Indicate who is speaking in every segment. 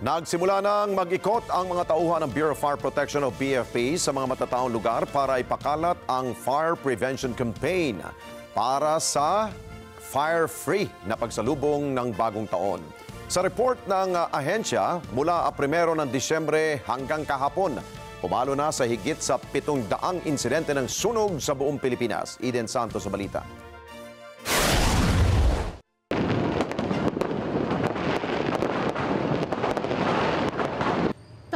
Speaker 1: Nagsimula nang mag-ikot ang mga tauhan ng Bureau of Fire Protection o BFP sa mga matataong lugar para ipakalat ang fire prevention campaign para sa fire-free na pagsalubong ng bagong taon. Sa report ng ahensya, mula 1 ng Disyembre hanggang kahapon, pumalo na sa higit sa 700 insidente ng sunog sa buong Pilipinas. Eden Santos sa balita.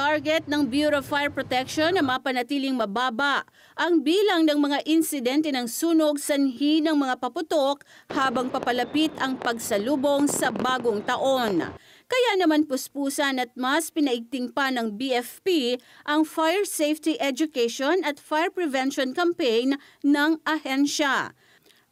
Speaker 2: Target ng Bureau of Fire Protection na mapanatiling mababa ang bilang ng mga insidente ng sunog sanhi ng mga paputok habang papalapit ang pagsalubong sa bagong taon. Kaya naman puspusan at mas pinaigting pa ng BFP ang Fire Safety Education at Fire Prevention Campaign ng ahensya.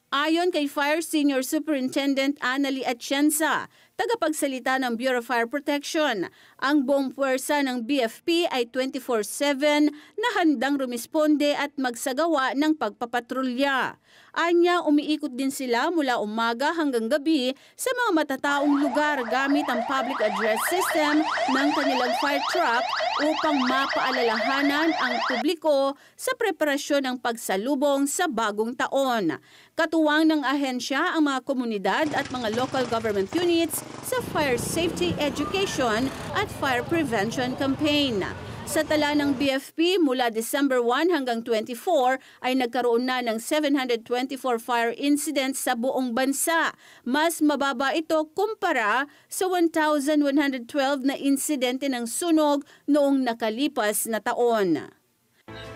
Speaker 2: Ayon kay Fire Senior Superintendent Annalie Atienza, tagapagsalita ng Bureau of Fire Protection, ang buong puwersa ng BFP ay 24/7 na handang rumisponde at magsagawa ng pagpapatrolya. Anya, umiikot din sila mula umaga hanggang gabi sa mga matataong lugar gamit ang public address system ng kanilang fire truck upang mapaalalahanan ang publiko sa preparasyon ng pagsalubong sa bagong taon. Katuwang ng ahensya ang mga komunidad at mga local government units sa fire safety education at fire prevention campaign. Sa tala ng BFP, mula December 1 hanggang 24 ay nagkaroon na ng 724 fire incidents sa buong bansa. Mas mababa ito kumpara sa 1,112 na insidente ng sunog noong nakalipas na taon.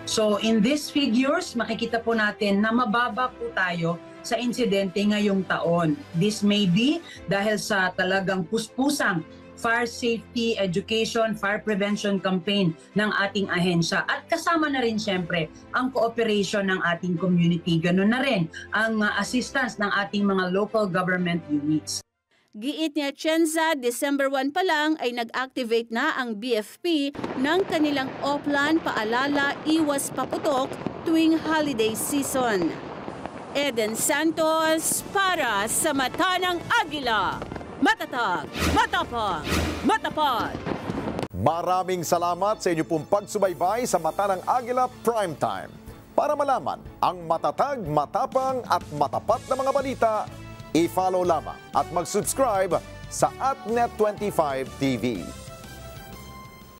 Speaker 3: So in these figures, makikita po natin na mababa po tayo sa insidente ngayong taon. This may be dahil sa talagang puspusang fire safety education, fire prevention campaign ng ating ahensya. At kasama na rin siyempre ang cooperation ng ating community. Ganun na rin ang assistance ng ating mga local government units.
Speaker 2: Giit ni Atienza, December 1 pa lang ay nag-activate na ang BFP ng kanilang Oplan Paalala Iwas Paputok tuwing holiday season. Eden Santos para sa Mata ng Agila. Matatag, matapang, matapat.
Speaker 1: Maraming salamat sa inyo pong pagsubaybay sa Mata ng Agila Primetime. Para malaman ang matatag, matapang at matapat na mga balita, i-follow lamang at mag-subscribe sa AtNet25 TV.